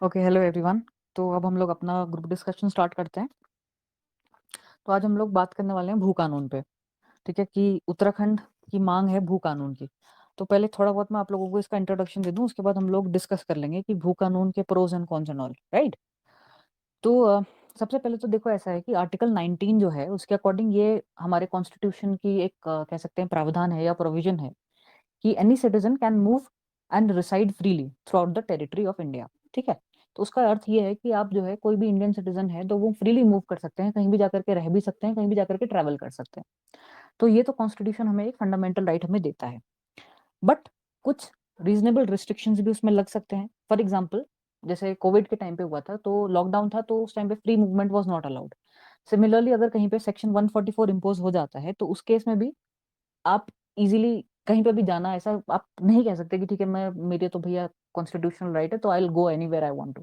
Okay, hello everyone. तो अब हम लोग अपना ग्रुप डिस्कशन स्टार्ट करते हैं। तो आज हम लोग बात करने वाले हैं भू कानून पे। ठीक है कि उत्तराखंड की मांग है भू कानून की। तो पहले थोड़ा बहुत मैं आप लोगों को इसका इंट्रोडक्शन दे दूं, उसके बाद हम लोग डिस्कस कर लेंगे कि भू कानून के pros and cons and all, right. तो सबसे पहले तो देखो, ऐसा है कि आर्टिकल 19 जो है उसके अकॉर्डिंग ये हमारे कॉन्स्टिट्यूशन की एक कह सकते हैं प्रावधान है या प्रोविजन है कि any citizen can move and reside freely throughout the territory of India. ठीक है। तो उसका अर्थ ये है कि आप जो है कोई भी इंडियन सिटीजन है तो वो फ्रीली मूव कर सकते हैं, कहीं भी जाकर के रह भी सकते हैं, कहीं भी जाकर के ट्रैवल कर सकते हैं। तो ये तो कॉन्स्टिट्यूशन हमें एक फंडामेंटल राइट हमें देता है। बट कुछ रीजनेबल रिस्ट्रिक्शंस भी उसमें लग सकते हैं। फॉर एग्जाम्पल, जैसे कोविड के टाइम पे हुआ था तो लॉकडाउन था, तो उस टाइम पे free movement was not allowed. Similarly अगर कहीं पे सेक्शन 144 इम्पोज हो जाता है तो उस केस में भी आप इजीली कहीं पे भी जाना, ऐसा आप नहीं कह सकते कि ठीक है मैं मेरे तो भैया कॉन्स्टिट्यूशनल राइट है तो I will go anywhere I want to.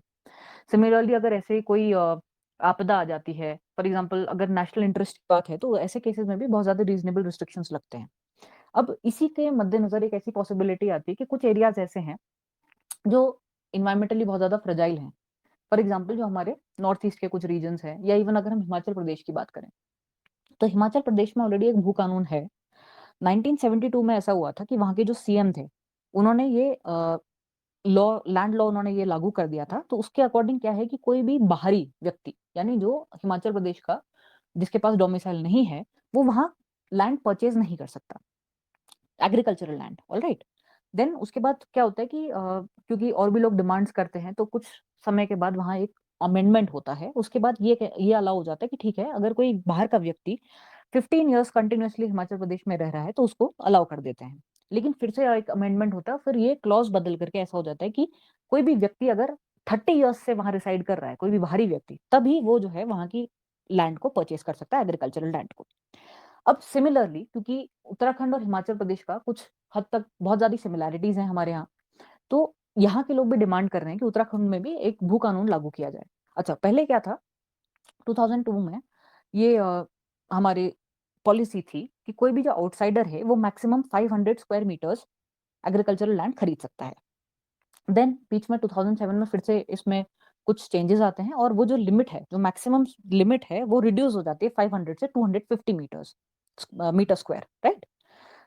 Similarly अगर ऐसे कोई आपदा आ जाती है, फॉर एग्जांपल अगर नेशनल इंटरेस्ट की बात है, तो ऐसे केसेस में भी बहुत ज्यादा रीजनेबल रिस्ट्रिक्शंस लगते हैं। अब इसी के मद्देनजर एक ऐसी पॉसिबिलिटी आती है कि कुछ एरियाज ऐसे हैं जो इन्वायरमेंटली बहुत ज्यादा फ्रेजाइल हैं। फॉर एग्जाम्पल जो हमारे नॉर्थ ईस्ट के कुछ रीजन हैं, या इवन अगर हम हिमाचल प्रदेश की बात करें, तो हिमाचल प्रदेश में ऑलरेडी एक भू कानून है। 1972 में ऐसा हुआ था कि वहां के जो सीएम थे उन्होंने ये लॉ, लैंड लॉ उन्होंने ये लागू कर दिया था। तो उसके अकॉर्डिंग क्या है कि कोई भी बाहरी व्यक्ति, यानी जो हिमाचल प्रदेश का जिसके पास डोमिसाइल नहीं है, वो वहां लैंड परचेज नहीं कर सकता, एग्रीकल्चरल लैंड। ऑलराइट। देन उसके बाद क्या होता है कि क्योंकि और भी लोग डिमांड्स करते हैं तो कुछ समय के बाद वहां एक अमेंडमेंट होता है। उसके बाद ये अलाउ हो जाता है कि ठीक है, अगर कोई बाहर का व्यक्ति 15 ईयर्स कंटिन्यूअसली हिमाचल प्रदेश में रह रहा है तो उसको अलाउ कर देते हैं। लेकिन फिर से एक अमेंडमेंट होता है, फिर ये क्लॉज बदल करके ऐसा हो जाता है कि कोई भी व्यक्ति अगर 30 ईयर्स से वहां रिसाइड कर रहा है, कोई भी बाहरी व्यक्ति, तभी वो जो है वहां की लैंड को परचेज कर सकता है, एग्रीकल्चरल लैंड को। अब सिमिलरली क्योंकि उत्तराखंड और हिमाचल प्रदेश का कुछ हद तक बहुत ज्यादा सिमिलैरिटीज हैं हमारे यहाँ, तो यहाँ के लोग भी डिमांड कर रहे हैं कि उत्तराखंड में भी एक भू कानून लागू किया जाए। अच्छा, पहले क्या था, 2002 में ये हमारे पॉलिसी थी कि कोई भी जो आउटसाइडर है वो maximum 500 square meters agricultural land खरीद सकता है। देन बीच में 2007 में फिर से इसमें कुछ चेंजेस आते हैं और वो जो लिमिट है, जो मैक्सिमम लिमिट है, वो रिड्यूस हो जाती है 500 से 250 meters meter square, right.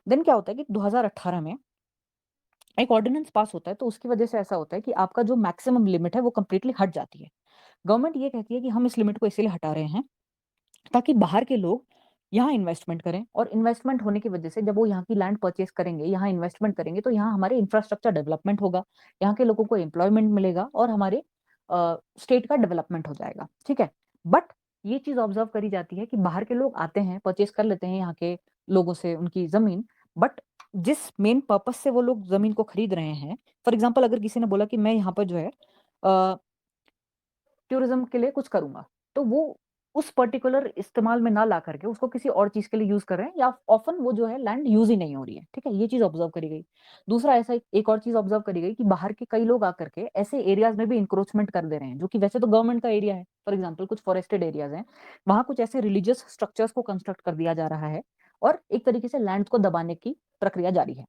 Then क्या होता है कि 2018 में एक ऑर्डिनेंस पास होता है, तो उसकी वजह से ऐसा होता है कि आपका जो मैक्सिमम लिमिट है वो कंप्लीटली हट जाती है। गवर्नमेंट ये कहती है कि हम इस लिमिट को इसीलिए हटा रहे हैं ताकि बाहर के लोग यहाँ इन्वेस्टमेंट करें, और इन्वेस्टमेंट होने की वजह से जब वो यहाँ की लैंड परचेज करेंगे, यहाँ इन्वेस्टमेंट करेंगे, तो यहाँ हमारे इंफ्रास्ट्रक्चर डेवलपमेंट होगा, यहाँ के लोगों को एम्प्लॉयमेंट मिलेगा और हमारे स्टेट का डेवलपमेंट हो जाएगा। ठीक है। बट ये चीज ऑब्जर्व करी जाती है कि बाहर के लोग आते हैं, परचेज कर लेते हैं यहाँ के लोगों से उनकी जमीन, बट जिस मेन पर्पस से वो लोग जमीन को खरीद रहे हैं, फॉर एग्जाम्पल अगर किसी ने बोला कि मैं यहाँ पर जो है टूरिज्म के लिए कुछ करूंगा, तो वो उस पर्टिकुलर इस्तेमाल में ना ला करके उसको किसी और चीज के लिए यूज कर रहे हैं, या ऑफन वो जो है लैंड यूज ही नहीं हो रही है। ठीक है, ये चीज ऑब्जर्व करी गई। दूसरा ऐसा एक और चीज ऑब्जर्व करी गई कि बाहर के कई लोग आकर के ऐसे एरियाज में भी इंक्रोचमेंट कर दे रहे हैं जो कि वैसे तो गवर्नमेंट का एरिया है। फॉर एग्जाम्पल कुछ फॉरेस्टेड एरियाज हैं, वहां कुछ ऐसे रिलीजियस स्ट्रक्चर्स को कंस्ट्रक्ट कर दिया जा रहा है और एक तरीके से लैंड को दबाने की प्रक्रिया जारी है।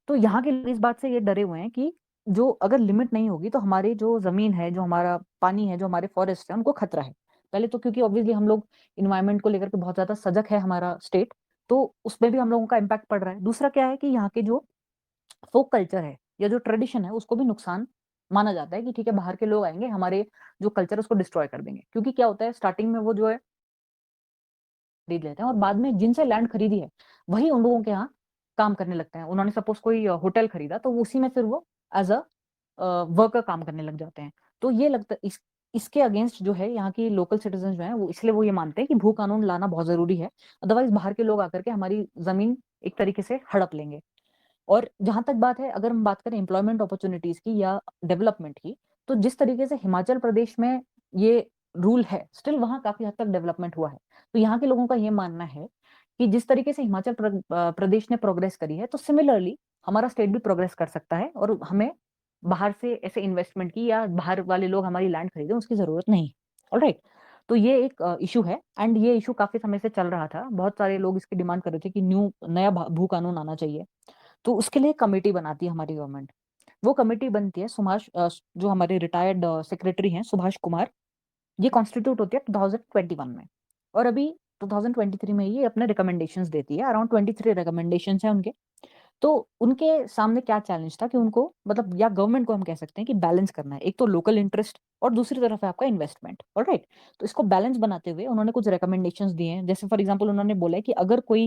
तो यहाँ के लोग इस बात से ये डरे हुए हैं कि जो अगर लिमिट नहीं होगी तो हमारी जो जमीन है, जो हमारा पानी है, जो हमारे फॉरेस्ट है, उनको खतरा है। पहले तो क्योंकि ऑब्वियसली हम लोग इन्वायरमेंट को लेकर के बहुत ज्यादा सजग है हमारा स्टेट, तो उसमें भी हम लोगों का इम्पैक्ट पड़ रहा है। दूसरा क्या है कि यहाँ के जो फोक कल्चर है या जो ट्रेडिशन है उसको भी नुकसान माना जाता है कि ठीक है बाहर के लोग आएंगे, हमारे जो कल्चर उसको डिस्ट्रॉय कर देंगे। क्योंकि क्या होता है, स्टार्टिंग में वो जो है खरीद लेते हैं और बाद में जिनसे लैंड खरीदी है वही उन लोगों के यहाँ काम करने लगते हैं। उन्होंने सपोज कोई होटल खरीदा तो उसी में फिर वो एज अ वर्कर काम करने लग जाते हैं। तो ये लगता इसके अगेंस्ट जो है यहाँ की लोकल सिटीजन जो है वो, इसलिए वो ये मानते हैं कि भू कानून लाना बहुत जरूरी है, अदरवाइज बाहर के लोग आकर के हमारी जमीन एक तरीके से हड़प लेंगे। और जहां तक बात है, अगर हम बात करें एम्प्लॉयमेंट अपॉर्चुनिटीज की या डेवलपमेंट की, तो जिस तरीके से हिमाचल प्रदेश में ये रूल है, स्टिल वहां काफी हद तक डेवलपमेंट हुआ है। तो यहाँ के लोगों का ये मानना है कि जिस तरीके से हिमाचल प्रदेश ने प्रोग्रेस करी है, तो सिमिलरली हमारा स्टेट भी प्रोग्रेस कर सकता है और हमें बाहर से ऐसे इन्वेस्टमेंट की या बाहर वाले लोग हमारी लैंड खरीदे उसकी जरूरत नहीं। ऑलराइट। तो ये एक इशू है, एंड ये इशू काफी समय से चल रहा था। बहुत सारे लोग इसकी डिमांड कर रहे थे कि नया भू कानून आना चाहिए। तो उसके लिए कमेटी बनाती है हमारी गवर्नमेंट। वो कमेटी बनती है जो हमारे रिटायर्ड सेक्रेटरी हैं सुभाष कुमार, ये कॉन्स्टिट्यूट होती है 2021 में, और अभी 2023 में ये अपने रिकमेंडेशंस देती है। अराउंड 23 रिकमेंडेशंस हैं उनके। तो उनके सामने क्या चैलेंज था कि उनको, मतलब या गवर्नमेंट को हम कह सकते हैं कि बैलेंस करना है, एक तो लोकल इंटरेस्ट और दूसरी तरफ है आपका इन्वेस्टमेंट, ऑलराइट। तो इसको बैलेंस बनाते हुए उन्होंने कुछ रिकमेंडेशंस दिए हैं। जैसे फॉर एग्जांपल उन्होंने बोला है कि अगर कोई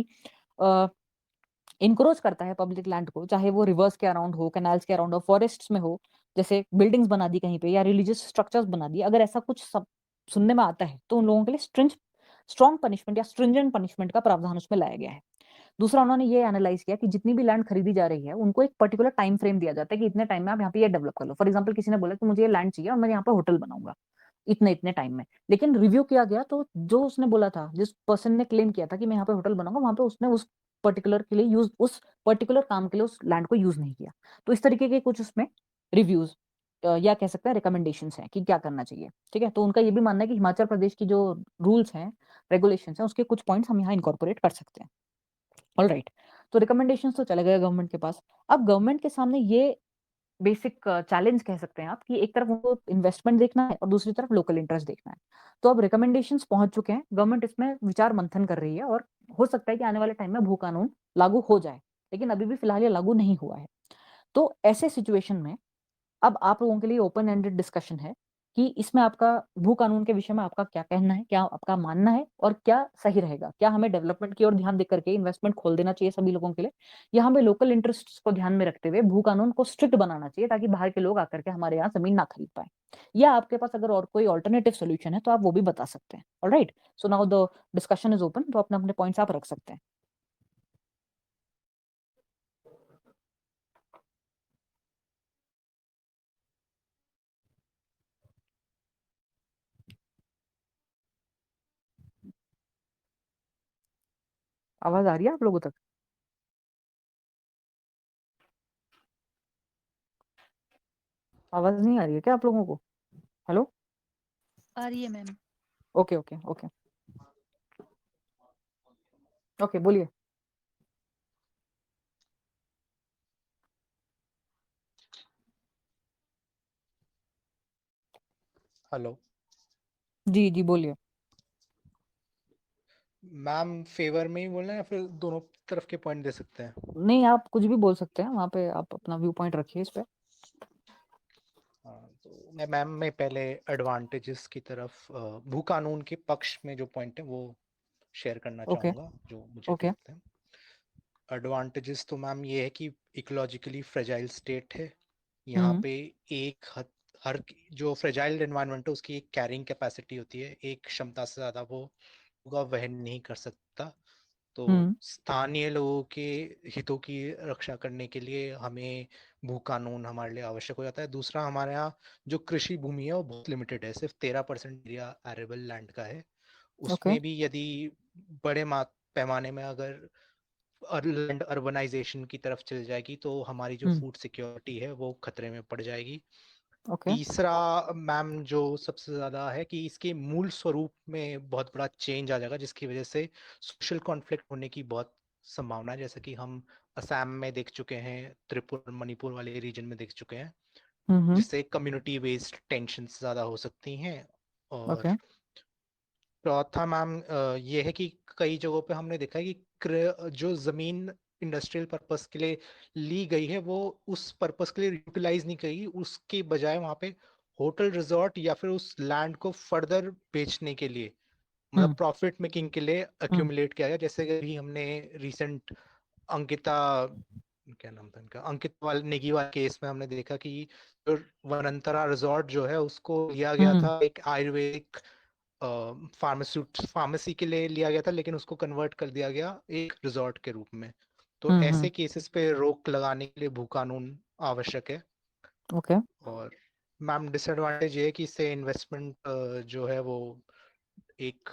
इंक्रोच करता है पब्लिक लैंड को, चाहे वो रिवर्स के अराउंड हो, कैनाल्स के अराउंड हो, फॉरेस्ट्स में हो, जैसे बिल्डिंग्स बना दी कहीं पे या रिलीजियस स्ट्रक्चर्स बना दिए, अगर ऐसा कुछ सब सुनने में आता है तो उन लोगों के लिए स्ट्रॉन्ग पनिशमेंट या स्ट्रिंजेंट पनिशमेंट का प्रावधान उसमें लाया गया है। दूसरा, उन्होंने ये एनालाइज किया कि जितनी भी लैंड खरीदी जा रही है उनको एक पर्टिकुलर टाइम फ्रेम दिया जाता है कि इतने टाइम में आप यहाँ पे ये डेवलप कर लो। फॉर एग्जांपल किसी ने बोला कि मुझे ये लैंड चाहिए और मैं यहाँ पे होटल बनाऊंगा इतने इतने टाइम में, लेकिन रिव्यू किया गया तो जो उसने बोला था, जिस पर्सन ने क्लेम किया था कि मैं यहाँ पे होटल बनाऊंगा, वहां पे उसने उस पर्टिकुलर काम के लिए उस लैंड को यूज नहीं किया। तो इस तरीके के कुछ उसमें रिव्यूज या कह सकते हैं रिकमेंडेशंस हैं कि क्या करना चाहिए। ठीक है, तो उनका ये भी मानना है कि हिमाचल प्रदेश की जो रूल्स हैं, रेगुलेशंस हैं, उसके कुछ पॉइंट्स हम यहाँ इनकॉर्पोरेट कर सकते हैं। All right. तो रिकमेंडेशंस तो चले गए गवर्नमेंट के पास। अब गवर्नमेंट के सामने ये बेसिक चैलेंज कह सकते हैं आप कि एक तरफ उनको इन्वेस्टमेंट देखना है और दूसरी तरफ लोकल इंटरेस्ट देखना है। तो अब रिकमेंडेशंस पहुंच चुके हैं, गवर्नमेंट इसमें विचार मंथन कर रही है और हो सकता है कि आने वाले टाइम में भू कानून लागू हो जाए, लेकिन अभी भी फिलहाल ये लागू नहीं हुआ है। तो ऐसे सिचुएशन में अब आप लोगों के लिए ओपन एंडेड डिस्कशन है कि इसमें आपका भू कानून के विषय में आपका क्या कहना है, क्या आपका मानना है और क्या सही रहेगा। क्या हमें डेवलपमेंट की ओर ध्यान देकर के इन्वेस्टमेंट खोल देना चाहिए सभी लोगों के लिए, या हमें लोकल इंटरेस्ट को ध्यान में रखते हुए भू कानून को स्ट्रिक्ट बनाना चाहिए ताकि बाहर के लोग आकर के हमारे यहाँ जमीन ना खरीद पाए। या आपके पास अगर और कोई ऑल्टरनेटिव सोल्यूशन है तो आप वो भी बता सकते हैं। Alright, so now the discussion is open, तो अपने अपने पॉइंट्स आप रख सकते हैं। आवाज आ रही है आप लोगों तक? आवाज नहीं आ रही है क्या आप लोगों को? हेलो? आ रही है ma'am. Okay okay okay okay, बोलिए। हेलो जी जी, बोलिए। मैम, फेवर में ही बोलना है या फिर दोनों तरफ के पॉइंट दे सकते हैं? नहीं, आप कुछ भी बोल सकते हैं, वहां पे आप अपना व्यू पॉइंट रखिए इस पे। हाँ, तो मैं पहले एडवांटेजेस की तरफ भू कानून के पक्ष में जो पॉइंट है वो शेयर करना ओके चाहूँगा, जो मुझे ओके। लगते हैं। एडवांटेजेस तो मैम ये है कि इकोलॉजिकली फ्रेजाइल स्टेट है यहाँ हम्म पे। एक हद हर जो फ्रेजाइल एनवायरनमेंट है उसकी एक कैरिंग कैपेसिटी होती है, एक क्षमता से ज़्यादा वो होगा वहन नहीं कर सकता। तो हम्म स्थानीय लोगों के हितों की रक्षा करने के लिए हमें भू कानून हमारे लिए आवश्यक हो जाता है। दूसरा, हमारे यहाँ जो कृषि भूमि है वो बहुत लिमिटेड है, सिर्फ 13% एरिया एरेबल लैंड का है। ओके। उसमें भी यदि बड़े पैमाने में अगर लैंड अर्बनाइजेशन की तरफ चल जाएगी तो हमारी जो हम्म फूड सिक्योरिटी है वो खतरे में पड़ जाएगी। ओके। तीसरा मैम, जो सबसे ज्यादा है कि इसके मूल स्वरूप में बहुत बड़ा चेंज आ जाएगा, जिसकी वजह से सोशल कॉन्फ्लिक्ट होने की बहुत संभावना है, जैसे कि हम असम में देख चुके हैं, त्रिपुरा मणिपुर वाले रीजन में देख चुके हैं, हम्म। जिससे कम्युनिटी बेस्ड टेंशन ज्यादा हो सकती हैं। और ओके। चौथा मैम ये है कि कई जगहों पे हमने देखा है कि जो जमीन इंडस्ट्रियल पर्पस के लिए ली गई है वो उस पर्पस के लिए यूटिलाइज नहीं करी, उसके बजाय वहां पे होटल रिजॉर्ट या फिर उस लैंड को फर्दर बेचने के लिए, मतलब हम्म प्रॉफिट मेकिंग के लिए हम्म अक्यूमुलेट किया गया। जैसे कि हमने रिसेंट अंकिता, क्या नाम था इनका, अंकित वाल नेगी वाले केस में हमने देखा कि जो वनंतरा रिजॉर्ट जो है उसको लिया गया हम्म था एक आयुर्वेदिक फार्मेसी के लिए लिया गया था, लेकिन उसको कन्वर्ट कर दिया गया एक रिजॉर्ट के रूप में। तो हम्म। ऐसे केसेस पे रोक लगाने के लिए भू कानून आवश्यक है। ओके। और मैम, डिसएडवांटेज ये है कि इससे इन्वेस्टमेंट जो है वो एक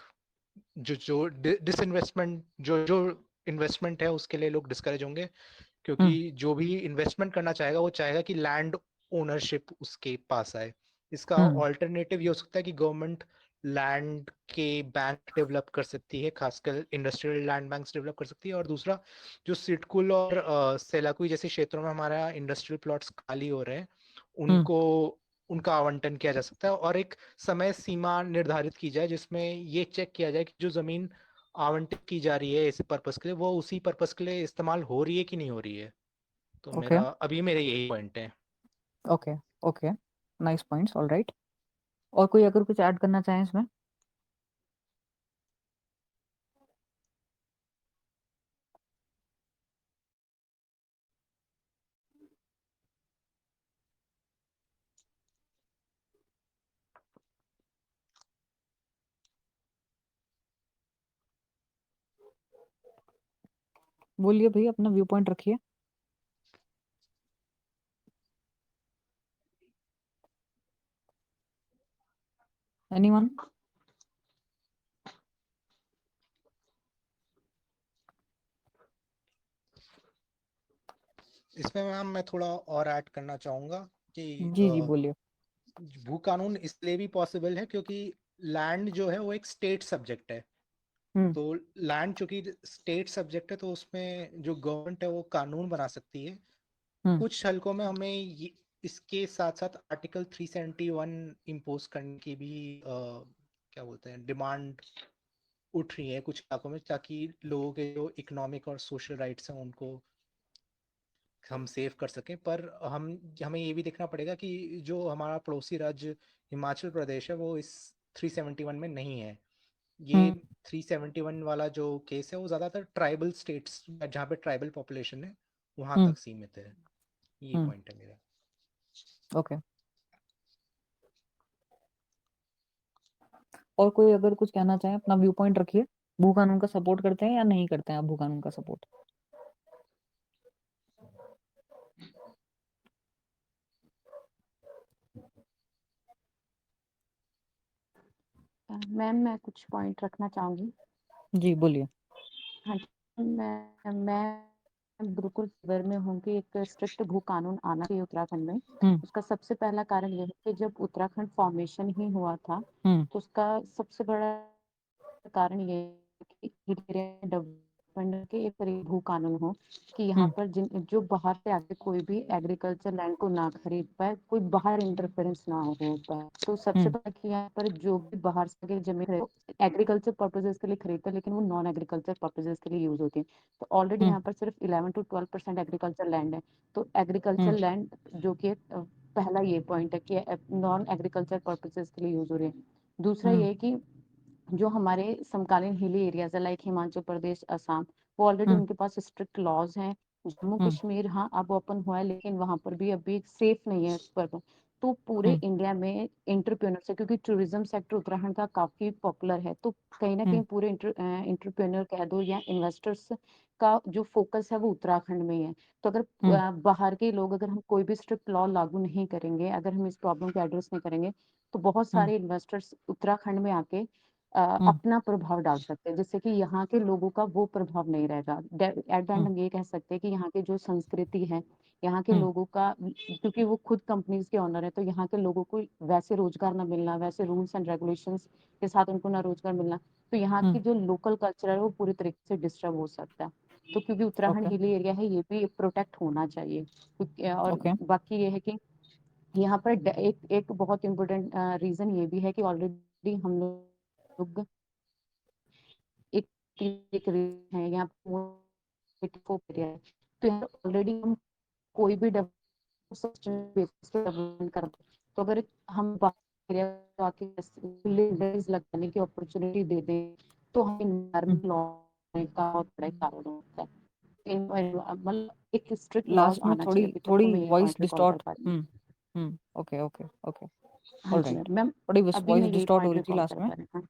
जो जो डिसइन्वेस्टमेंट जो जो इन्वेस्टमेंट है उसके लिए लोग डिस्करेज होंगे, क्योंकि हम्म जो भी इन्वेस्टमेंट करना चाहेगा वो चाहेगा कि लैंड ओनरशिप उसके पास आए। इसका हम्म ऑल्टरनेटिव ये हो सकता है कि गवर्नमेंट लैंड के बैंक डेवलप कर सकती है, खासकर इंडस्ट्रियल लैंड बैंक्स डेवलप कर सकती है। और दूसरा, जो सिडकुल और सेलाकुई जैसे क्षेत्रों में हमारा इंडस्ट्रियल प्लॉट्स खाली हो रहे हैं, उनको उनका आवंटन किया जा सकता है। और एक समय सीमा निर्धारित की जाए जिसमें ये चेक किया जाए कि जो जमीन आवंटित की जा रही है इस पर्पस के लिए, वो उसी पर्पस के लिए इस्तेमाल हो रही है कि नहीं हो रही है। तो ओके मेरे यही पॉइंट है। Okay okay, nice points, all right. और कोई अगर कुछ ऐड करना चाहें इसमें? बोलिए भाई, अपना व्यू पॉइंट रखिए। एनीवन? इसमें मैम मैं थोड़ा और ऐड करना चाहूंगा कि जी जी बोलिए। भू कानून इसलिए भी पॉसिबल है क्योंकि लैंड जो है वो एक स्टेट सब्जेक्ट है। हम्म तो लैंड चूंकि स्टेट सब्जेक्ट है, तो उसमें जो गवर्नमेंट है वो कानून बना सकती है। हम्म कुछ हलकों में हमें इसके साथ साथ आर्टिकल 371 इम्पोज करने की भी क्या बोलते हैं, डिमांड उठ रही है कुछ इलाकों में, ताकि लोगों के जो इकोनॉमिक और सोशल राइट्स हैं उनको हम सेव कर सकें। पर हमें ये भी देखना पड़ेगा कि जो हमारा पड़ोसी राज्य हिमाचल प्रदेश है वो इस 371 में नहीं है। ये हम्म 371 वाला जो केस है वो ज़्यादातर ट्राइबल स्टेट्स, जहाँ पे ट्राइबल पॉपुलेशन है, वहाँ हम्म तक सीमित है। ये हम्म पॉइंट है मेरा। ओके। और कोई अगर कुछ कहना चाहे, अपना व्यू पॉइंट रखिए। भू कानून का सपोर्ट करते हैं या नहीं करते हैं आप भू कानून का सपोर्ट? मैम मैं कुछ पॉइंट रखना चाहूंगी। जी बोलिए। हाँ जी, मैं बिल्कुल फेवर में हूँ कि एक स्ट्रिक्ट भू कानून आना चाहिए उत्तराखंड में। हम्म उसका सबसे पहला कारण यह है कि जब उत्तराखंड फॉर्मेशन ही हुआ था, हम्म तो उसका सबसे बड़ा कारण ये है कि डेवलपमेंट के एक तरीके भू कानून हो कि यहाँ हम्म पर जिन जो बाहर से आके कोई भी एग्रीकल्चर लैंड को ना खरीद पाए, कोई बाहर इंटरफेरेंस ना हो पाए। तो सबसे हम्म पहले कि यहाँ पर जो भी बाहर से आके जमीन खरीद एग्रीकल्चर पर्पजेज के लिए खरीदते हैं, लेकिन वो नॉन एग्रीकल्चर पर्पजेज के लिए यूज होती है। तो ऑलरेडी हम्म यहाँ पर सिर्फ 11 to 12% एग्रीकल्चर लैंड है। तो एग्रीकल्चर हम्म लैंड जो कि पहला ये पॉइंट है कि नॉन एग्रीकल्चर पर्पजेज के लिए यूज हो रही है। दूसरा हम्म ये कि जो हमारे समकालीन हिली एरियाज है लाइक हिमाचल प्रदेश, असम, वो ऑलरेडी हम्म उनके पास स्ट्रिक्ट लॉज हैं। जम्मू हम्म कश्मीर हाँ अब ओपन हुआ है, लेकिन वहां पर भी अभी सेफ नहीं है इस पर। तो पूरे हम्म इंडिया में एंटरप्रेन्योर्स है, क्योंकि टूरिज्म सेक्टर उत्तराखंड का काफी पॉपुलर है, तो कहीं ना हम्म कहीं पूरे एंटरप्रेन्योर कह दो या इन्वेस्टर्स का जो फोकस है वो उत्तराखंड में ही है। तो अगर हम्म बाहर के लोग, अगर हम कोई भी स्ट्रिक्ट लॉ लागू नहीं करेंगे, अगर हम इस प्रॉब्लम को एड्रेस नहीं करेंगे, तो बहुत हम्म सारे इन्वेस्टर्स उत्तराखंड में आके हम्म अपना प्रभाव डाल सकते हैं, जिससे कि यहाँ के लोगों का वो प्रभाव नहीं रहेगा। एट द एंड हम्म हम ये कह सकते हैं कि यहाँ की जो संस्कृति है, यहाँ के हम्म लोगों का, क्योंकि वो खुद कंपनीज के ओनर है, तो यहाँ के लोगों को वैसे रोजगार ना मिलना, वैसे रूल्स एंड रेगुलेशंस के साथ उनको ना रोजगार मिलना, तो यहाँ हम्म की जो लोकल कल्चर है वो पूरी तरीके से डिस्टर्ब हो सकता है। तो क्योंकि उत्तराखंड ओके हिली एरिया है, ये भी प्रोटेक्ट होना चाहिए। और ओके बाकी ये है कि यहाँ पर एक एक बहुत इम्पोर्टेंट रीजन ये भी है कि ऑलरेडी हम लोग एक एक है यहाँ एरिया है, तो यहाँ ऑलरेडी हम कोई भी डेवलपमेंट करते हैं। तो अगर हम एरिया आके लगाने की अपॉर्चुनिटी दे दें, तो हम हम्म इन्वायरमेंट लॉ का बहुत बड़ा कारण होता है। मतलब एक स्ट्रिक्ट लॉज लास्ट में आना थोड़ी चाहिए, अभी तक तो थोड़ी मैं ये वॉइस पॉइंट रिकॉल कर डिस्टॉर्ट। पा रही हूँ। ओके ओके ओके हाँ ऑल जी राइट। मैम, थोड़ी अभी वॉइस मैं यही डिस्टॉर्ट हो पॉइंट रही थी रिकॉल लास्ट कर में। पा रही हूँ।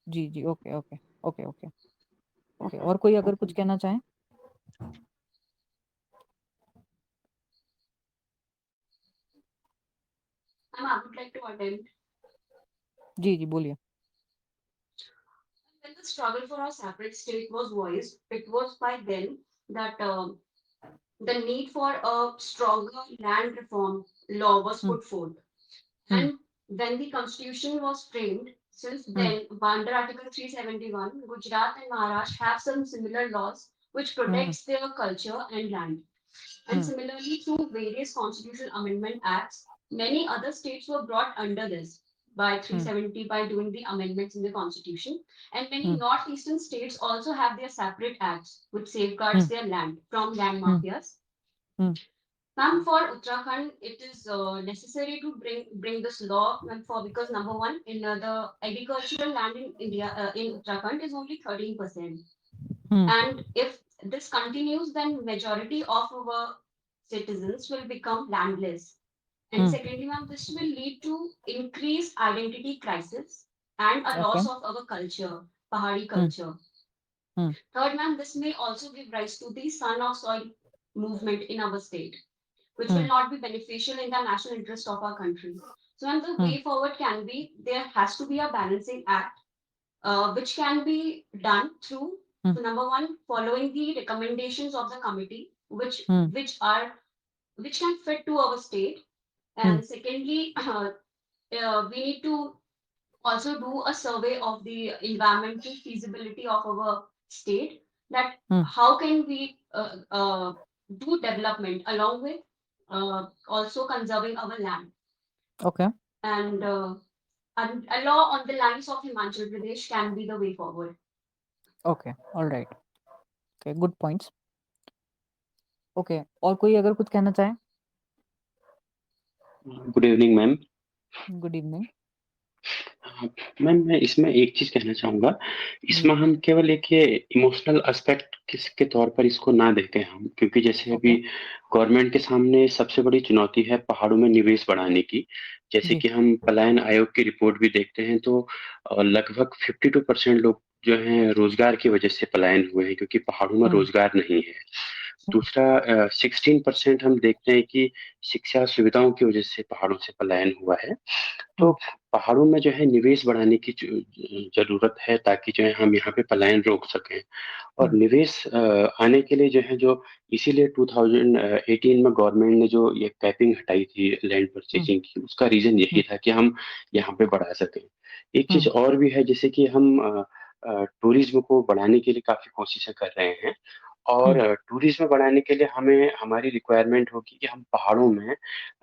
जी जी okay okay okay okay okay. Okay और कोई अगर ओके। कुछ कहना चाहें? Ma'am, I would like to attend. जी जी बोलिए। When the struggle for a separate state was voiced, it was by then that the need for a stronger land reform law was hmm put forth. Hmm And when the constitution was framed, Since then, under Article 371, Gujarat and Maharashtra have some similar laws which protects their culture and land. And similarly, through various constitutional amendment acts, many other states were brought under this by 370 by doing the amendments in the constitution. And many northeastern states also have their separate acts which safeguards their land from land mafias. Ma'am, for Uttarakhand, it is necessary to bring this law, ma'am, for because number one, in the agricultural land in India, in Uttarakhand is only 13%. And if this continues, then majority of our citizens will become landless. And secondly, ma'am, this will lead to increased identity crisis and a loss of our culture, Pahari culture. Third, ma'am, this may also give rise to the son of soil movement in our state, which will not be beneficial in the national interest of our country. So, and the way forward can be there has to be a balancing act, which can be done through so number one, following the recommendations of the committee, which can fit to our state, and secondly, we need to also do a survey of the environmental feasibility of our state. That how can we do development along with also conserving our land. Okay. And a law on the lines of Himachal Pradesh can be the way forward. Okay. All right. Okay. Good points. Okay. और कोई अगर कुछ कहना चाहे? Good evening ma'am. Good evening. Ma'am मैं इसमें एक चीज कहना चाहूंगा, इसमें हम केवल एक ये इमोशनल एस्पेक्ट के तौर पर इसको ना देखें हम, क्योंकि जैसे अभी गवर्नमेंट के सामने सबसे बड़ी चुनौती है पहाड़ों में निवेश बढ़ाने की। जैसे कि हम पलायन आयोग की रिपोर्ट भी देखते हैं तो लगभग 52% लोग जो हैं रोजगार की वजह से पलायन हुए हैं, क्योंकि पहाड़ों में रोजगार नहीं है। दूसरा 16% हम देखते हैं कि शिक्षा सुविधाओं की वजह से पहाड़ों से पलायन हुआ है। तो पहाड़ों में जो है निवेश बढ़ाने की जरूरत है, ताकि जो है हम यहाँ पे पलायन रोक सकें। और निवेश आने के लिए जो है जो इसीलिए 2018 में गवर्नमेंट ने जो ये कैपिंग हटाई थी लैंड परचेजिंग की, उसका रीजन यही था कि हम यहाँ पे बढ़ा सकें। एक चीज और भी है, जैसे कि हम टूरिज्म को बढ़ाने के लिए काफी कोशिशें कर रहे हैं, और टूरिज्म बढ़ाने के लिए हमें हमारी रिक्वायरमेंट होगी कि हम पहाड़ों में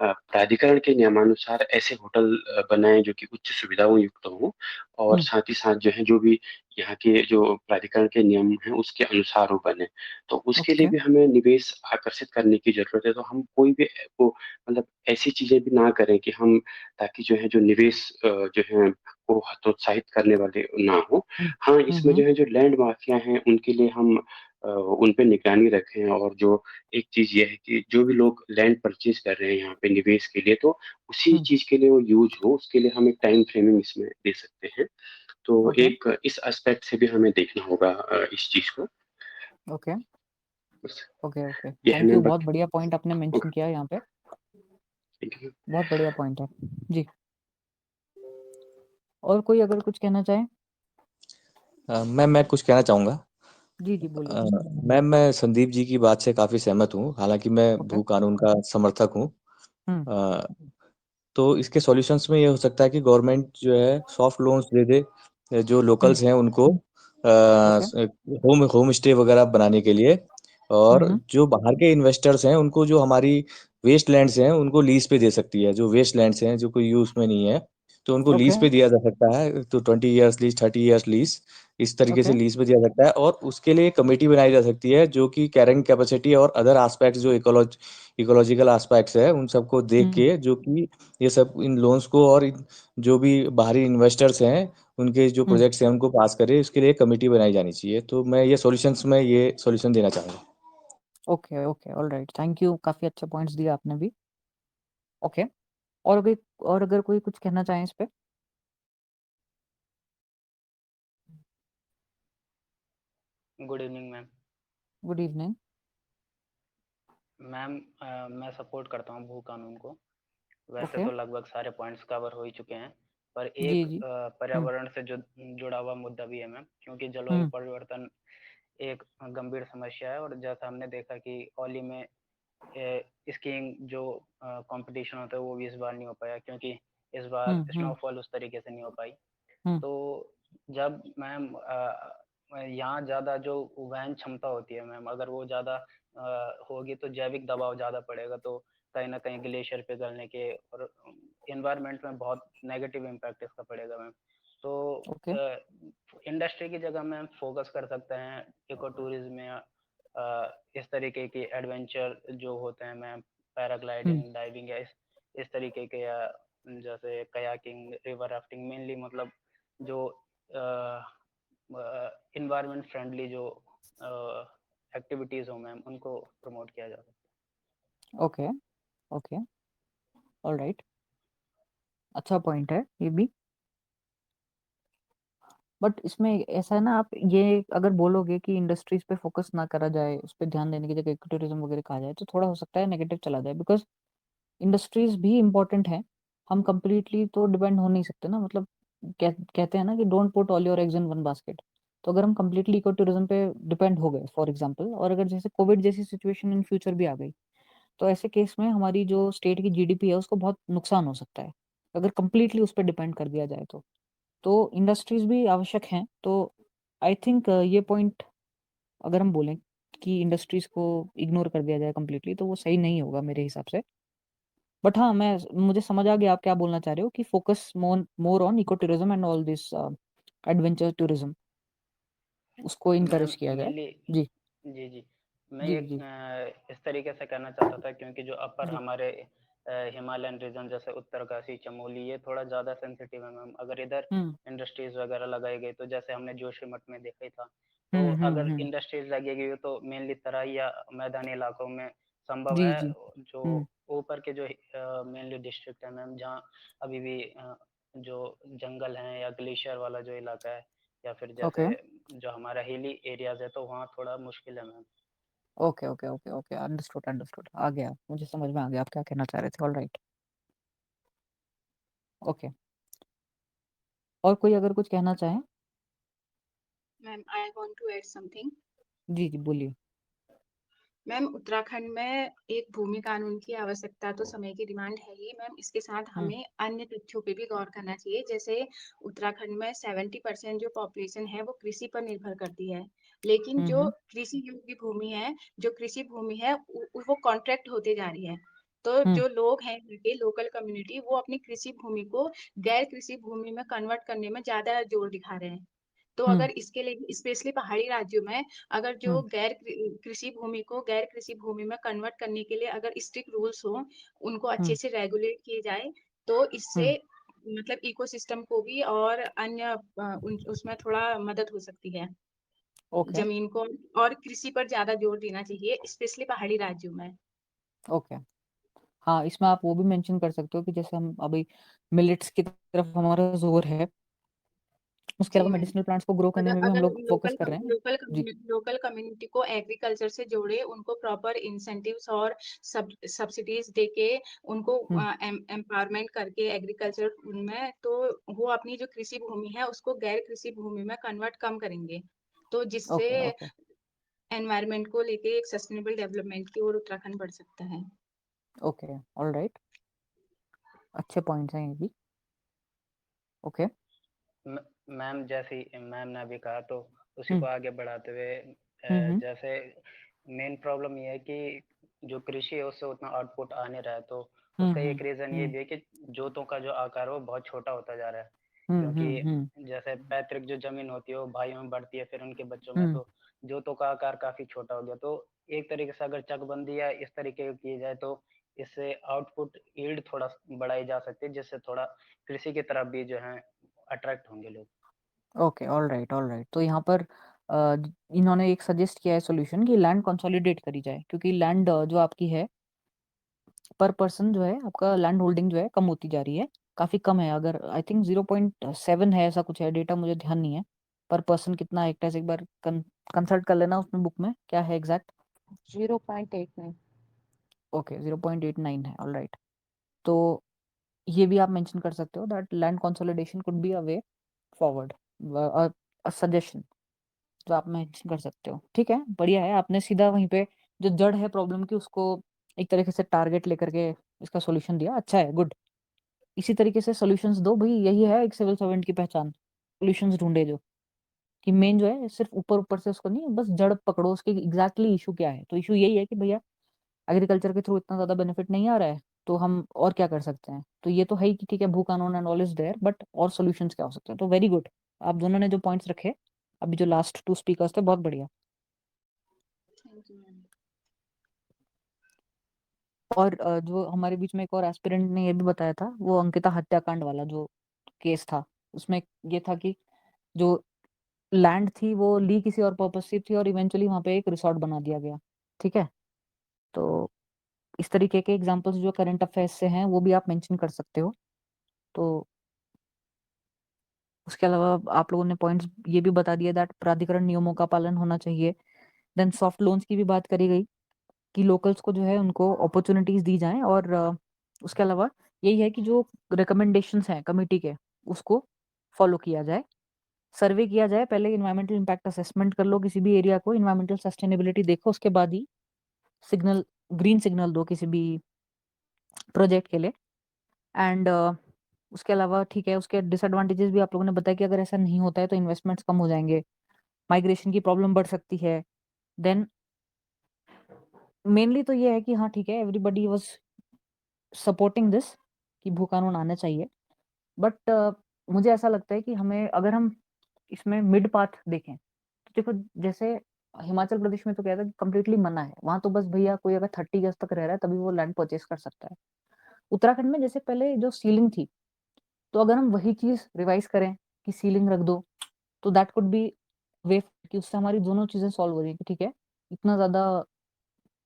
प्राधिकरण के नियमानुसार ऐसे होटल बनाएं जो कि उच्च सुविधाओं युक्त हों, और साथ ही साथ जो है जो भी यहाँ के जो प्राधिकरण के नियम हैं उसके अनुसार वो बने। तो उसके लिए भी हमें निवेश आकर्षित करने की जरूरत है। तो हम कोई भी वो मतलब ऐसी चीजें भी ना करें कि हम, ताकि जो है जो निवेश जो है को हतोत्साहित करने वाले ना हो। हाँ, इसमें जो है जो लैंड माफिया हैं उनके लिए हम उन पे निगरानी रखें, और जो एक चीज ये है कि जो भी लोग लैंड परचेज कर रहे हैं यहाँ पे निवेश के लिए, तो उसी चीज के लिए वो यूज हो, उसके लिए हम एक टाइम फ्रेमिंग इसमें दे सकते हैं। तो एक इस एस्पेक्ट से भी हमें देखना होगा इस चीज को। ओके बस ओके ओके, ये है थैंक यू। मैम। बहुत बढ़िया पॉइंट आपने मेंशन किया यहाँ पे, बहुत बढ़िया पॉइंट है जी। और कोई अगर कुछ कहना चाहे? मैं कुछ कहना चाहूँगा। जी जी बोलिए। मैम मैं संदीप जी की बात से काफ़ी सहमत हूँ, हालांकि मैं भू कानून का समर्थक हूँ। तो इसके सॉल्यूशंस में ये हो सकता है कि गवर्नमेंट जो है सॉफ्ट लोन्स दे दे जो लोकल्स हैं उनको होम स्टे वगैरह बनाने के लिए, और जो बाहर के इन्वेस्टर्स हैं उनको जो हमारी वेस्ट लैंड्स हैं उनको लीज पे दे सकती है। जो वेस्ट लैंड्स हैं जो कोई यूज में नहीं है तो उनको लीज पे दिया जा सकता है। तो 20 ईयर्स लीज, 30 ईयर्स लीज, इस तरीके से लीज पे दिया सकता है। और उसके लिए कमेटी बनाई जा सकती है जो कि कैरिंग कैपेसिटी और अदर एस्पेक्ट्स जो इकोलॉजिकल एस्पेक्ट्स है उन सबको देख के, जो कि ये सब इन लोन्स को और जो भी बाहरी इन्वेस्टर्स हैं उनके जो प्रोजेक्ट्स हैं उनको पास करे, उसके लिए कमेटी बनाई जानी चाहिए। तो मैं ये सॉल्यूशंस में ये सॉल्यूशन देना चाहूँगा। Okay okay, alright, thank you. काफी अच्छे पॉइंट्स दिए आपने भी। ओके और अगर कोई कुछ कहना चाहे इस पे? Good evening ma'am. Good evening ma'am मैं सपोर्ट करता हूँ भू कानून को। वैसे तो लगभग सारे पॉइंट्स कवर हो ही चुके हैं, पर एक पर्यावरण से जो जुड़ा हुआ मुद्दा भी है मैम, क्योंकि जलवायु परिवर्तन एक गंभीर समस्या है। और जैसा हमने देखा कि ओली में स्कीइंग जो कंपटीशन होता है वो भी इस बार नहीं हो पाया, क्योंकि इस बार स्नोफॉल उस तरीके से नहीं हो पाई। तो जब मैम यहाँ ज़्यादा जो वहन क्षमता होती है मैम, अगर वो ज़्यादा होगी तो जैविक दबाव ज़्यादा पड़ेगा, तो कहीं न कहीं ग्लेशियर पिघलने के और एनवायरनमेंट में बहुत नेगेटिव इम्पैक्ट इसका पड़ेगा मैम। तो ओके। इंडस्ट्री की जगह मैम फोकस कर सकते हैं इको टूरिज्म या इस तरीके के एडवेंचर जो होते हैं मैम, पैराग्लाइडिंग, डाइविंग या इस तरीके के, या जैसे कयाकिंग, रिवर राफ्टिंग, मेनली मतलब जो इन्वायरमेंट फ्रेंडली जो एक्टिविटीज हो मैम, उनको प्रमोट किया जा सकता है। ओके ओके, ऑलराइट, अच्छा पॉइंट है ये भी। बट इसमें ऐसा है ना, आप ये अगर बोलोगे कि इंडस्ट्रीज पे फोकस ना करा जाए, उस पर ध्यान देने की जगह इको टूरिज्म वगैरह कहा जाए, तो थोड़ा हो सकता है नेगेटिव चला जाए, बिकॉज इंडस्ट्रीज भी इम्पोर्टेंट है। हम कंप्लीटली तो डिपेंड हो नहीं सकते ना, मतलब कहते हैं ना कि don't put all your eggs in one basket. तो अगर हम कंप्लीटली इको टूरिज्म पे डिपेंड हो गए फॉर एग्जांपल, और अगर जैसे कोविड जैसी सिचुएशन इन फ्यूचर भी आ गई, तो ऐसे केस में हमारी जो स्टेट की जीडीपी है उसको बहुत नुकसान हो सकता है, अगर कंप्लीटली उस पर डिपेंड कर दिया जाए तो इंडस्ट्रीज भी आवश्यक हैं। तो आई थिंक ये पॉइंट अगर हम बोलें कि इंडस्ट्रीज को इग्नोर कर दिया जाए कंप्लीटली, तो वो सही नहीं होगा मेरे हिसाब से। बट हाँ, मुझे समझ आ गया आप क्या बोलना चाह रहे हो, कि focus more on eco tourism and all this adventure tourism, उसको मैम इनकरेज किया जाए। मेनली जी जी मैं जी ये जी इस तरीके से कहना चाहता था, क्योंकि जो अपर जी। हमारे हिमालयन रीजन जैसे उत्तरकाशी, चमोली, ये थोड़ा ज़्यादा सेंसिटिव है मैम। अगर इधर हम्म इंडस्ट्रीज वगैरह लगाई गई, तो जैसे हमने जोशीमठ में देखा ही था, तो अगर हम्म। इंडस्ट्रीज लगेगी तो मेनली तराई या मैदानी इलाकों में संभव जी है। जी। जो हम्म ऊपर के जो मेनली डिस्ट्रिक्ट है मैम, जहाँ अभी भी जो जंगल हैं या ग्लेशियर वाला जो इलाका है, या फिर ओके जैसे जो हमारा हिली एरियाज है, तो वहाँ थोड़ा मुश्किल है ma'am. Okay okay okay okay, understood understood, आ गया, मुझे समझ में आ गया आप क्या कहना चाह रहे थे। All right, okay. और कोई अगर कुछ कहना चाहें? Ma'am I want to add something. जी जी, बोलिए। मैम उत्तराखंड में एक भूमि कानून की आवश्यकता तो समय की डिमांड है ही मैम, इसके साथ हमें अन्य तथ्यों पे भी गौर करना चाहिए। जैसे उत्तराखंड में 70% जो पॉपुलेशन है वो कृषि पर निर्भर करती है, लेकिन जो कृषि योग्य भूमि है, जो कृषि भूमि है वो कॉन्ट्रैक्ट होते जा रही है। तो जो लोग हैं यहाँ के लोकल कम्युनिटी, वो अपनी कृषि भूमि को गैर कृषि भूमि में कन्वर्ट करने में ज्यादा जोर दिखा रहे हैं। तो अगर इसके लिए स्पेशली पहाड़ी राज्यों में अगर जो गैर कृषि भूमि को गैर कृषि भूमि में कन्वर्ट करने के लिए अगर स्ट्रिक्ट रूल्स हो, उनको अच्छे से रेगुलेट किए जाए, तो इससे मतलब इकोसिस्टम को भी और अन्य उसमें थोड़ा मदद हो सकती है। ओके जमीन को और कृषि पर ज्यादा जोर देना चाहिए, स्पेशली पहाड़ी राज्यों में। ओके। हाँ, इसमें आप वो भी मेंशन कर सकते हो कि जैसे हम अभी मिलेट्स की तरफ हमारा जोर है, उसके जी अलावा मैम। मेडिसिनल प्लांट्स को ग्रो करने अगर में भी हम अगर लोग फोकस कर रहे हैं। जी लोकल कम्युनिटी को एग्रीकल्चर से जोड़े, उनको प्रॉपर इंसेंटिव्स और सब्सिडीज देके, उनको एम्पावरमेंट करके एग्रीकल्चर में, तो वो अपनी जो कृषि भूमि है उसको गैर कृषि भूमि में कन्वर्ट कम करेंगे, तो जिससे ओके ओके एनवायरनमेंट को लेके एक सस्टेनेबल डेवलपमेंट की ओर उत्तराखंड बढ़ सकता है। ओके, ऑल राइट, अच्छे पॉइंट्स हैं ये भी। ओके। मैम जैसे मैम ने अभी कहा, तो उसी को हम्म आगे बढ़ाते हुए हम्म जैसे मेन प्रॉब्लम ये है कि जो कृषि है उससे उतना आउटपुट आ नहीं रहा है, तो उसका एक रीजन ये हम्म भी है कि जोतों का जो आकार है वो बहुत छोटा होता जा रहा है। हम्म क्योंकि जैसे पैतृक जो जमीन होती है वो भाइयों में बढ़ती है, फिर उनके बच्चों में, तो जोतों का आकार काफी छोटा हो गया। तो एक तरीके से अगर चकबंदी या इस तरीके की की जाए, तो इससे आउटपुट यील्ड थोड़ा बढ़ाई जा सकती है, जिससे थोड़ा कृषि की तरफ भी जो है अट्रैक्ट होंगे लोग। Okay, all right all right. तो यहाँ पर इन्होंने एक सजेस्ट किया है सॉल्यूशन, कि लैंड कंसोलिडेट करी जाए, क्योंकि लैंड जो आपकी है पर पर्सन जो है, आपका लैंड होल्डिंग जो है कम होती जा रही है, काफी कम है। अगर आई थिंक 0.7 है, ऐसा कुछ है, डेटा मुझे ध्यान नहीं है। पर पर्सन कितना हेक्टेयर, एक बार कंसल्ट कर लेना उसमें, बुक में क्या है एग्जैक्ट। 0.89। ओके, 0.89 है, ऑल राइट। तो ये भी आप मेंशन कर सकते हो that land consolidation could be a way forward, suggestion जो आप मेंशन कर सकते हो। ठीक है, बढ़िया है, आपने सीधा वहीं पे जो जड़ है प्रॉब्लम की उसको एक तरीके से टारगेट लेकर के इसका सॉल्यूशन दिया। अच्छा है, गुड। इसी तरीके से सॉल्यूशंस दो भाई, यही है एक सिविल सर्वेंट की पहचान। सॉल्यूशंस ढूंढे जो कि मेन जो है सिर्फ ऊपर से उसको नहीं, बस जड़ पकड़ो उसके एग्जैक्टली इशू क्या है। तो इशू यही है कि भैया एग्रीकल्चर के थ्रू इतना ज्यादा बेनिफिट नहीं आ रहा है, तो हम और क्या कर सकते हैं। तो ये तो है ही कि ठीक है, भू कानून and all is there, but और सॉल्यूशंस क्या हो सकते हैं। तो वेरी गुड, आप दोनों ने जो पॉइंट्स रखे अभी, जो लास्ट 2 स्पीकर्स थे, बहुत बढ़िया। Thank you ma'am. और जो हमारे बीच में एक और एस्पिरेंट ने ये भी बताया था, वो अंकिता हत्याकांड वाला जो केस था, उसमें ये था कि जो लैंड थी वो ली किसी और पर्पस से थी और इवेंचुअली वहां पे एक रिसोर्ट बना दिया गया। ठीक है, तो इस तरीके के एग्जांपल्स जो करंट अफेयर्स से हैं वो भी आप मेंशन कर सकते हो। तो उसके अलावा आप लोगों ने पॉइंट्स ये भी बता दिया दैट प्राधिकरण नियमों का पालन होना चाहिए। देन सॉफ्ट लोन्स की भी बात करी गई कि लोकल्स को जो है उनको अपॉर्चुनिटीज दी जाएं, और उसके अलावा यही है कि जो रिकमेंडेशंस हैं कमेटी के उसको फॉलो किया जाए। सर्वे किया जाए, पहले इन्वायरमेंटल इम्पैक्ट असेसमेंट कर लो किसी भी एरिया को, इन्वायरमेंटल सस्टेनेबिलिटी देखो, उसके बाद ही सिग्नल, ग्रीन सिग्नल दो किसी भी प्रोजेक्ट के लिए। एंड उसके अलावा ठीक है, उसके डिसएडवांटेजेस भी आप लोगों ने बताया कि अगर ऐसा नहीं होता है तो इन्वेस्टमेंट्स कम हो जाएंगे, माइग्रेशन की प्रॉब्लम बढ़ सकती है। देन मेनली तो ये है कि हाँ ठीक है, एवरीबडी वाज सपोर्टिंग दिस कि भू कानून आना चाहिए। बट मुझे ऐसा लगता है कि हमें, अगर हम इसमें मिड पाथ देखें तो देखो, जैसे हिमाचल प्रदेश में तो क्या था कि कम्प्लीटली मना है, वहां तो बस भैया कोई अगर 30 गज तक रह रहा है तभी वो लैंड परचेस कर सकता है। उत्तराखंड में जैसे पहले जो सीलिंग थी, तो अगर हम वही चीज रिवाइज करें कि सीलिंग रख दो, तो दैट कुड बी वे कि उससे हमारी दोनों चीजें सॉल्व हो जाएगी। ठीक है, इतना ज्यादा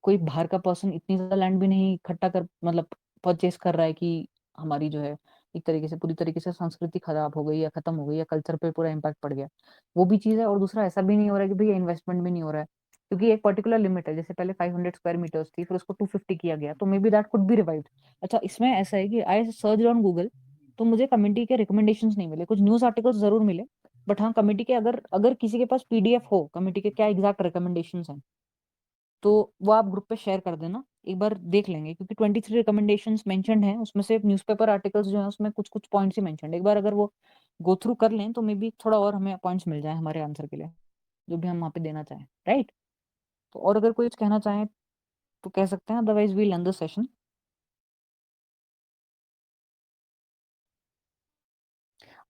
कोई बाहर का पर्सन इतनी ज्यादा लैंड भी नहीं इकट्ठा कर, मतलब परचेस कर रहा है कि हमारी जो है एक तरीके से पूरी तरीके से संस्कृति खराब हो गई या खत्म हो गई या कल्चर पे पूरा इम्पैक्ट पड़ गया, वो भी चीज है। और दूसरा, ऐसा भी नहीं हो रहा है कि भैया इन्वेस्टमेंट भी नहीं हो रहा है, क्योंकि एक पर्टिकुलर लिमिट है। जैसे पहले 500 स्क्वायर मीटर्स थी, फिर उसको 250 किया गया, तो may be that could be revived. अच्छा, इसमें ऐसा है कि आई सर्च ऑन गूगल, तो मुझे कमेटी के रिकमेंडेशंस नहीं मिले, कुछ न्यूज आर्टिकल्स जरूर मिले, बट हाँ कमेटी के, अगर अगर किसी के पास पीडीएफ हो कमेटी के क्या एग्जैक्ट रिकमेंडेशंस हैं, तो वो आप ग्रुप पे शेयर कर देना, एक बार देख लेंगे। क्योंकि 23 रिकमेंडेशंस मेंशन्ड हैं, उसमें से न्यूज़पेपर आर्टिकल्स जो हैं उसमें कुछ कुछ पॉइंट्स ही मेंशन्ड, एक बार अगर वो गो थ्रू कर लें तो मे बी थोड़ा और हमें पॉइंट्स मिल जाए हमारे आंसर के लिए, जो भी हम वहाँ पे देना चाहें, राइट। तो और अगर कोई कुछ कहना चाहें तो कह सकते हैं, otherwise we'll end the session.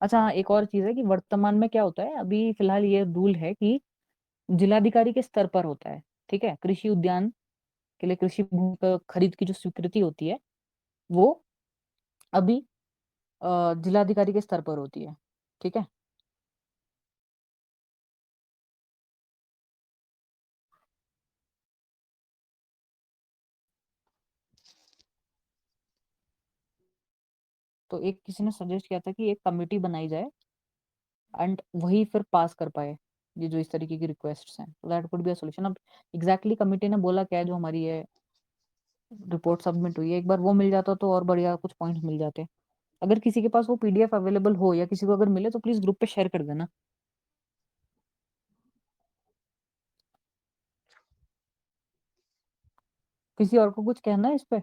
अच्छा हाँ, एक और चीज है कि वर्तमान में क्या होता है, अभी फिलहाल ये रूल है कि जिलाधिकारी के स्तर पर होता है। ठीक है, कृषि उद्यान के लिए कृषि भूमि का खरीद की जो स्वीकृति होती है वो अभी जिलाधिकारी के स्तर पर होती है। ठीक है, तो एक किसी ने सजेस्ट किया था कि एक कमेटी बनाई जाए एंड वही फिर पास कर पाए ये जो इस तरीके की रिक्वेस्ट्स हैं, तो that could be a solution. अब एग्जैक्टली कमेटी ने बोला क्या है, जो हमारी ये रिपोर्ट सबमिट हुई है, एक बार वो मिल जाता तो और बढ़िया कुछ पॉइंट्स मिल जाते। अगर किसी के पास वो पीडीएफ अवेलेबल हो या किसी को अगर मिले तो प्लीज ग्रुप पे शेयर कर देना। किसी और को कुछ कहना है इस पे?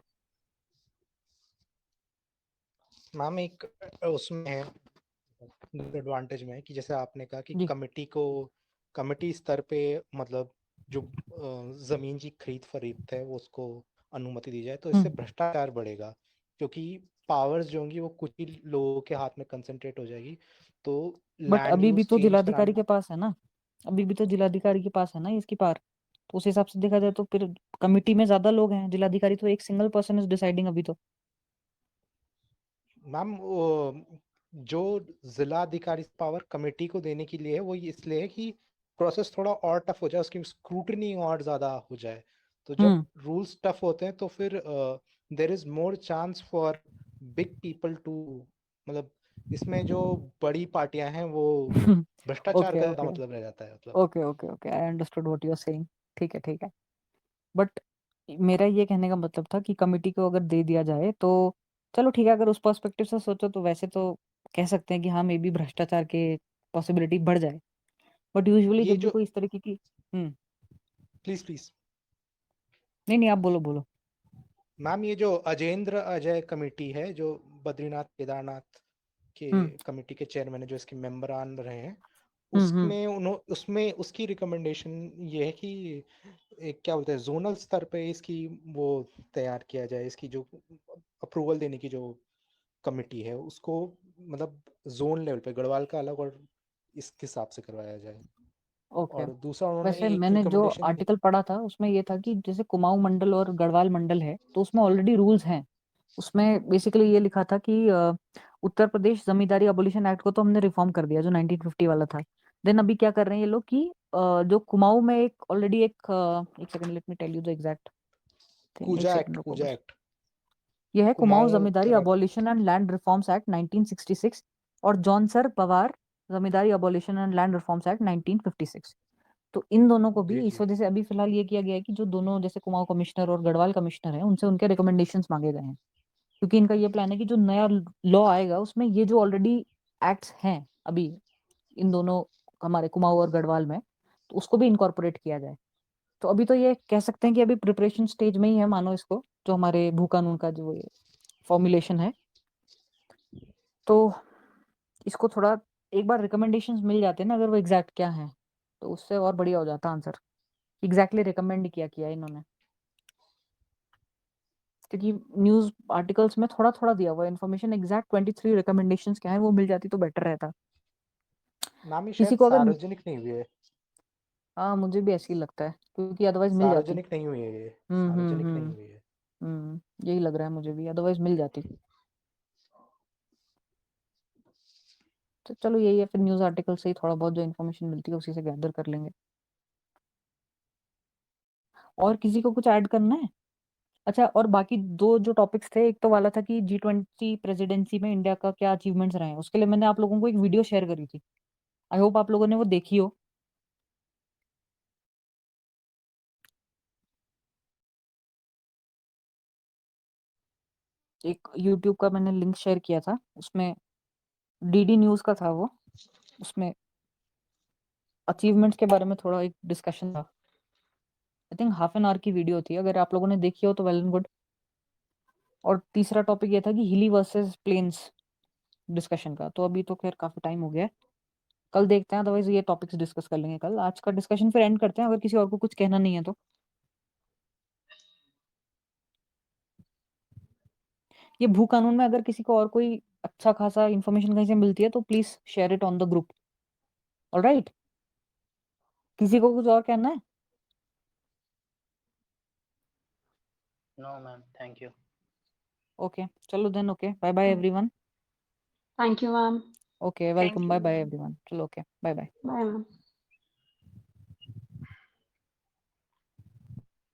मैम एक उसमें है एडवांटेज में है कि जैसे आपने कहा कि जी। कमेटी स्तर पे मतलब जो जमीन की खरीद फरीद है वो उसको अनुमति दी जाए, तो इससे भ्रष्टाचार बढ़ेगा, क्योंकि पावर्स जो होंगी वो कुछ ही लोगों के हाथ में कंसंट्रेट हो जाएगी। तो बट लैंड अभी भी यूज तो चेंज जिलाधिकारी कराना। के पास है ना, अभी भी तो जिलाधिकारी के पास है ना इसकी पार। तो उस हिसाब से देखा जाए तो फिर कमिटी में ज्यादा लोग हैं, जिलाधिकारी तो एक सिंगल पर्सन इज डिसाइडिंग अभी तो। मैम जो जिला अधिकारी पावर कमेटी को देने के लिए है वो इसलिए है कि प्रोसेस थोड़ा और टफ हो जाए, उसकी स्क्रूटनी और ज्यादा हो जाए। तो जब हम्म। रूल्स टफ होते हैं तो फिर there is more chance for big people to, मतलब इसमें जो बड़ी पार्टियां हैं वो भ्रष्टाचार ओके का ज्यादा ओके मतलब रह जाता है, मतलब। Okay okay okay, I understood what you are saying. ठीक है ठीक है, बट मेरा ये कहने का मतलब था कि कमिटी को अगर दे दिया जाए तो चलो ठीक है, अगर उस पर्सपेक्टिव से सोचो तो वैसे तो कह सकते हैं कि हाँ मे बी भ्रष्टाचार के पॉसिबिलिटी बढ़ जाए। बट यूजुअली ये जब भी जो कोई इस तरीके की प्लीज प्लीज नहीं नहीं, आप बोलो बोलो। मैम, ये जो अजेंद्र अजय कमेटी है जो बद्रीनाथ केदारनाथ के कमेटी के चेयरमैन है, जो इसके मेंबरान रहे हैं, उसमें उसकी रिकमेंडेशन ये है कि एक क्या बोलते हैं जोनल स्तर पे इसकी वो तैयार किया जाए, इसकी जो अप्रूवल देने की जो कमेटी है उसको मतलब जोन लेवल पे गढ़वाल का अलग और इस हिसाब से करवाया जाए। ओके। और दूसरा उन्होंने वैसे एक मैंने जो रिकमेंडेशन आर्टिकल पढ़ा था उसमें ये था कि जैसे कुमाऊं मंडल और गढ़वाल मंडल है तो उसमें ऑलरेडी रूल्स हैं। उसमें बेसिकली ये लिखा था कि उत्तर प्रदेश जमींदारी अबोलिशन एक्ट को तो हमने रिफॉर्म कर दिया जो 1950 वाला था। देन अभी क्या कर रहे हैं ये लोग कि जो कुमाऊं में एक ऑलरेडी एक second, let me tell you the exact thing, एक सेकंड रुको कूजा बस। एक्ट ये है Kumaon Kumaon zamindari abolition and land reforms act 1966 और Jaunsar Bawar zamindari abolition and land reforms act 1956। तो इन दोनों को भी इस वजह से अभी फिलहाल ये किया गया है कि जो दोनों जैसे कुमाऊं कमिश्नर और गढ़वाल कमिश्नर हैं उनसे उनके रिकमेंडेशंस मांगे गए हैं, क्योंकि इनका ये प्लान है कि जो नया लॉ आएगा उसमें ये जो ऑलरेडी एक्ट्स हैं अभी इन दोनों हमारे कुमाऊं और गढ़वाल में, तो उसको भी इनकॉर्पोरेट किया जाए। तो अभी तो ये कह सकते हैं कि अभी प्रिपरेशन स्टेज में ही है मानो इसको, जो हमारे भू कानून का जो फॉर्मुलेशन है। तो इसको थोड़ा एक बार रिकमेंडेशंस मिल जाते हैं ना अगर वो एग्जैक्ट क्या है, तो उससे और बढ़िया हो जाता आंसर। एग्जैक्टली रिकमेंड किया किया इन्होंने, क्योंकि न्यूज आर्टिकल्स में थोड़ा थोड़ा दिया हुआ इन्फॉर्मेशन, एग्जैक्ट 23 रिकमेंडेशंस क्या है वो मिल जाती तो बेटर रहता। नाम ही किसी शायद को अगर सार्वजनिक नहीं हुई है। हाँ मुझे भी ऐसे ही लगता है क्योंकि अदरवाइज मिल जाती। सार्वजनिक नहीं हुई है ये, सार्वजनिक नहीं हुई है। यही लग रहा है मुझे भी, अदरवाइज मिल जाती। तो चलो यही है, फिर न्यूज आर्टिकल से ही थोड़ा बहुत जो इन्फॉर्मेशन मिलती है उसी से गैदर कर लेंगे। और किसी को कुछ ऐड करना है? अच्छा, और बाकी दो जो टॉपिक्स थे, एक तो वाला था कि G20 प्रेसिडेंसी में इंडिया का क्या अचीवमेंट्स रहे हैं, उसके लिए मैंने आप लोगों को एक वीडियो शेयर करी थी। आई होप आप लोगों ने वो देखी हो। एक यूट्यूब का मैंने लिंक शेयर किया था, उसमें डीडी न्यूज का था वो, उसमें अचीवमेंट्स के बारे में थोड़ा एक डिस्कशन था। I think half an hour की वीडियो थी, अगर आप लोगों ने देखी हो तो वेल एंड गुड। और तीसरा टॉपिक ये था कि हिली वर्सेस प्लेन्स डिस्कशन का, तो अभी तो खैर काफी टाइम हो गया है, कल देखते हैं, अदरवाइज ये टॉपिक्स डिस्कस कर लेंगे कल। आज का डिस्कशन फिर एंड करते हैं अगर किसी और को कुछ कहना नहीं है तो। ये भू कानून में अगर किसी को और कोई अच्छा खासा इन्फॉर्मेशन कहीं से मिलती है तो please share it on the group. Alright, किसी को कुछ और कहना है? No ma'am, thank you. Okay चलो then, okay bye bye everyone. Thank you, ma'am. Okay welcome, bye bye everyone. चलो okay bye bye. Bye, ma'am.